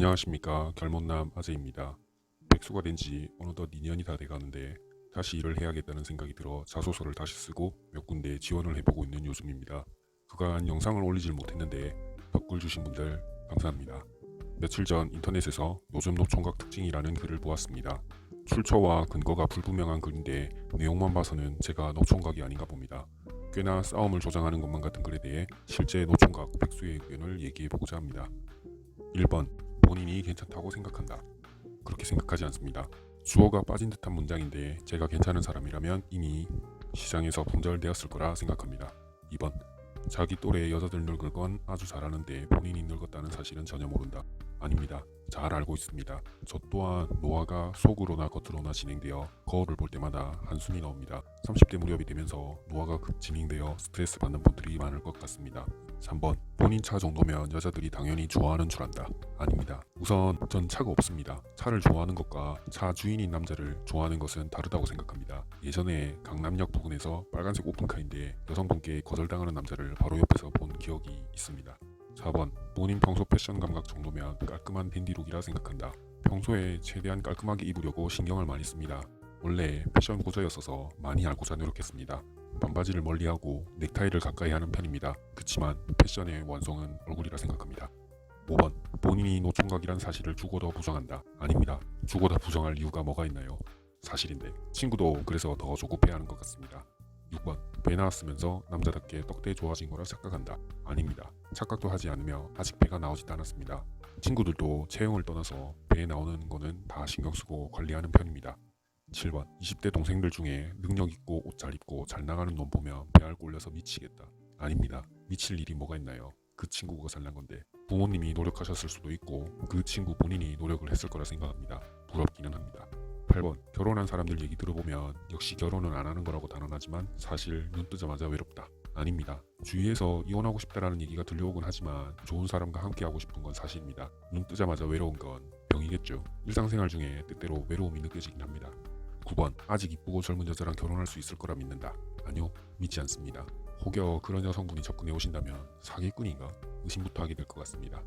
안녕하십니까. 결못남 아재입니다. 백수가 된 지 어느덧 2년이 다 돼가는데 다시 일을 해야겠다는 생각이 들어 자소서를 다시 쓰고 몇 군데 지원을 해보고 있는 요즘입니다. 그간 영상을 올리질 못했는데 덕글 주신 분들 감사합니다. 며칠 전 인터넷에서 요즘 노총각 특징이라는 글을 보았습니다. 출처와 근거가 불분명한 글인데 내용만 봐서는 제가 노총각이 아닌가 봅니다. 꽤나 싸움을 조장하는 것만 같은 글에 대해 실제 노총각 백수의 의견을 얘기해보고자 합니다. 1번. 본인이 괜찮다고 생각한다. 그렇게 생각하지 않습니다. 주어가 빠진 듯한 문장인데 제가 괜찮은 사람이라면 이미 시장에서 분절되었을 거라 생각합니다. 2번. 자기 또래 여자들 늙을 건 아주 잘하는데 본인이 늙었다는 사실은 전혀 모른다. 아닙니다. 잘 알고 있습니다. 저 또한 노화가 속으로나 겉으로나 진행되어 거울을 볼 때마다 한숨이 나옵니다. 30대 무렵이 되면서 노화가 급진행되어 스트레스 받는 분들이 많을 것 같습니다. 3번. 본인 차 정도면 여자들이 당연히 좋아하는 줄 안다. 아닙니다. 우선 전 차가 없습니다. 차를 좋아하는 것과 차 주인인 남자를 좋아하는 것은 다르다고 생각합니다. 예전에 강남역 부근에서 빨간색 오픈카인데 여성분께 거절당하는 남자를 바로 옆에서 본 기억이 있습니다. 4번. 본인 평소 패션 감각 정도면 깔끔한 댄디룩이라 생각한다. 평소에 최대한 깔끔하게 입으려고 신경을 많이 씁니다. 원래 패션 고저였어서 많이 알고자 노력했습니다. 반바지를 멀리하고 넥타이를 가까이 하는 편입니다. 그치만 패션의 완성은 얼굴이라 생각합니다. 5번. 본인이 노총각이란 사실을 죽어도 부정한다. 아닙니다. 죽어도 부정할 이유가 뭐가 있나요? 사실인데 친구도 그래서 더 조급해하는 것 같습니다. 6번. 배 나왔으면서 남자답게 떡대 좋아진 거라 착각한다. 아닙니다. 착각도 하지 않으며 아직 배가 나오지도 않았습니다. 친구들도 체형을 떠나서 배에 나오는 거는 다 신경 쓰고 관리하는 편입니다. 7번. 20대 동생들 중에 능력 있고 옷 잘 입고 잘 나가는 놈 보면 배알 꼴려서 미치겠다. 아닙니다. 미칠 일이 뭐가 있나요? 그 친구가 잘난 건데. 부모님이 노력하셨을 수도 있고 그 친구 본인이 노력을 했을 거라 생각합니다. 부럽기는 합니다. 8번. 결혼한 사람들 얘기 들어보면 역시 결혼은 안 하는 거라고 단언하지만 사실 눈 뜨자마자 외롭다. 아닙니다. 주위에서 이혼하고 싶다라는 얘기가 들려오곤 하지만 좋은 사람과 함께 하고 싶은 건 사실입니다. 눈 뜨자마자 외로운 건 병이겠죠. 일상생활 중에 때때로 외로움이 느껴지긴 합니다. 9번. 아직 이쁘고 젊은 여자랑 결혼할 수 있을 거라 믿는다. 아니요, 믿지 않습니다. 혹여 그런 여성분이 접근해 오신다면 사기꾼인가 의심부터 하게 될 것 같습니다.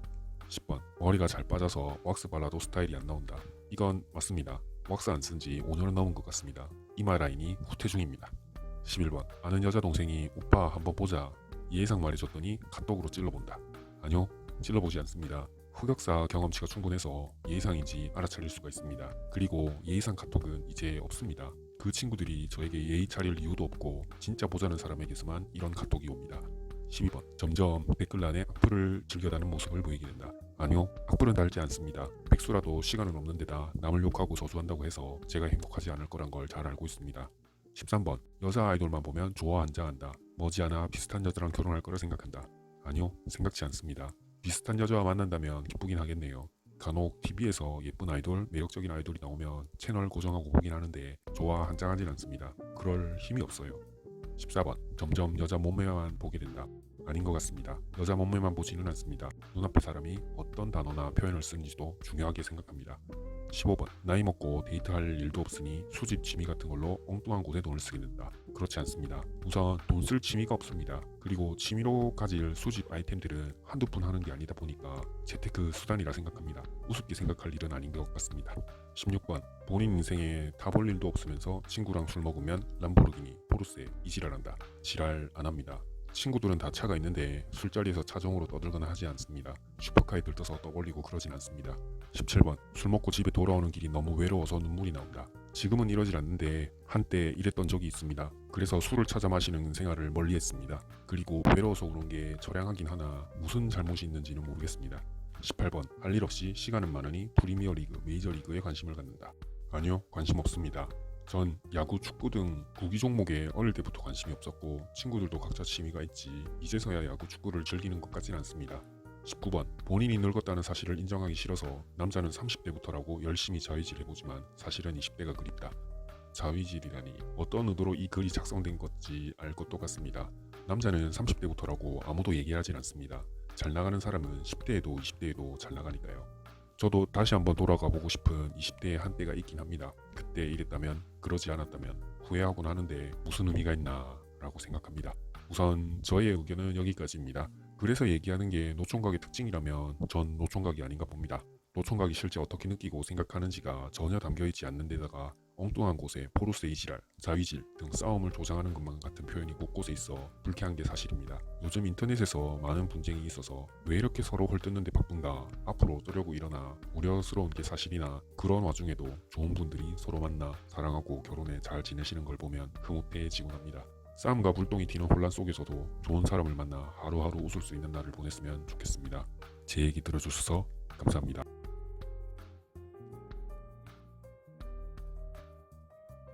10번. 머리가 잘 빠져서 왁스 발라도 스타일이 안 나온다. 이건 맞습니다. 왁스 안 쓴 지 5년은 넘은 것 같습니다. 이마 라인이 후퇴 중입니다. 11번. 아는 여자 동생이 오빠 한번 보자 예상 말해줬더니 카톡으로 찔러본다. 아니요, 찔러보지 않습니다. 흑역사 경험치가 충분해서 예의상인지 알아차릴 수가 있습니다. 그리고 예의상 카톡은 이제 없습니다. 그 친구들이 저에게 예의 차릴 이유도 없고 진짜 보자는 사람에게서만 이런 카톡이 옵니다. 12번. 점점 댓글란에 악플을 즐겨다는 모습을 보이게 된다. 아니요, 악플은 달지 않습니다. 백수라도 시간은 없는 데다 남을 욕하고 저주한다고 해서 제가 행복하지 않을 거란 걸 잘 알고 있습니다. 13번. 여자 아이돌만 보면 좋아 안장한다. 머지않아 비슷한 여자랑 결혼할 거라 생각한다. 아니요, 생각지 않습니다. 비슷한 여자와 만난다면 기쁘긴 하겠네요. 간혹 TV에서 예쁜 아이돌, 매력적인 아이돌이 나오면 채널 고정하고 보긴 하는데 좋아 한장하진 않습니다. 그럴 힘이 없어요. 14번. 점점 여자 몸매만 보게 된다. 아닌 것 같습니다. 여자 몸매만 보지는 않습니다. 눈앞의 사람이 어떤 단어나 표현을 쓰는지도 중요하게 생각합니다. 15번. 나이 먹고 데이트할 일도 없으니 수집 취미 같은 걸로 엉뚱한 곳에 돈을 쓰게 된다. 그렇지 않습니다. 우선 돈 쓸 취미가 없습니다. 그리고 취미로 가질 수집 아이템들은 한두 푼 하는 게 아니다 보니까 재테크 수단이라 생각합니다. 우습게 생각할 일은 아닌 것 같습니다. 16번. 본인 인생에 다 볼 일도 없으면서 친구랑 술 먹으면 람보르기니, 포르쉐 이지랄한다. 지랄 안 합니다. 친구들은 다 차가 있는데 술자리에서 차종으로 떠들거나 하지 않습니다. 슈퍼카에 들떠서 떠벌리고 그러진 않습니다. 17번. 술 먹고 집에 돌아오는 길이 너무 외로워서 눈물이 나온다. 지금은 이러질 않는데 한때 이랬던 적이 있습니다. 그래서 술을 찾아 마시는 생활을 멀리했습니다. 그리고 외로워서 그런 게 저량하긴 하나 무슨 잘못이 있는지는 모르겠습니다. 18번. 할 일 없이 시간은 많으니 프리미어리그, 메이저리그에 관심을 갖는다. 아니요, 관심 없습니다. 전 야구, 축구 등 구기 종목에 어릴 때부터 관심이 없었고 친구들도 각자 취미가 있지 이제서야 야구, 축구를 즐기는 것 같진 않습니다. 19번. 본인이 늙었다는 사실을 인정하기 싫어서 남자는 30대부터라고 열심히 자위질 해보지만 사실은 20대가 그립다. 자위질이라니 어떤 의도로 이 글이 작성된 건지 알 것도 같습니다. 남자는 30대부터라고 아무도 얘기하진 않습니다. 잘 나가는 사람은 10대에도 20대에도 잘 나가니까요. 저도 다시 한번 돌아가 보고 싶은 20대의 한때가 있긴 합니다. 그때 이랬다면, 그러지 않았다면 후회하곤 하는데 무슨 의미가 있나 라고 생각합니다. 우선 저의 의견은 여기까지입니다. 그래서 얘기하는 게 노총각의 특징이라면 전 노총각이 아닌가 봅니다. 노총각이 실제 어떻게 느끼고 생각하는지가 전혀 담겨있지 않는 데다가 엉뚱한 곳에 포르쉐 이지랄, 자위질 등 싸움을 조장하는 것만 같은 표현이 곳곳에 있어 불쾌한 게 사실입니다. 요즘 인터넷에서 많은 분쟁이 있어서 왜 이렇게 서로 헐뜯는데 바쁜가, 앞으로 어쩌려고 이러나 우려스러운 게 사실이나, 그런 와중에도 좋은 분들이 서로 만나 사랑하고 결혼해 잘 지내시는 걸 보면 흐뭇해지곤 합니다. 싸움과 불똥이 튀는 혼란 속에서도 좋은 사람을 만나 하루하루 웃을 수 있는 날을 보냈으면 좋겠습니다. 제 얘기 들어주셔서 감사합니다.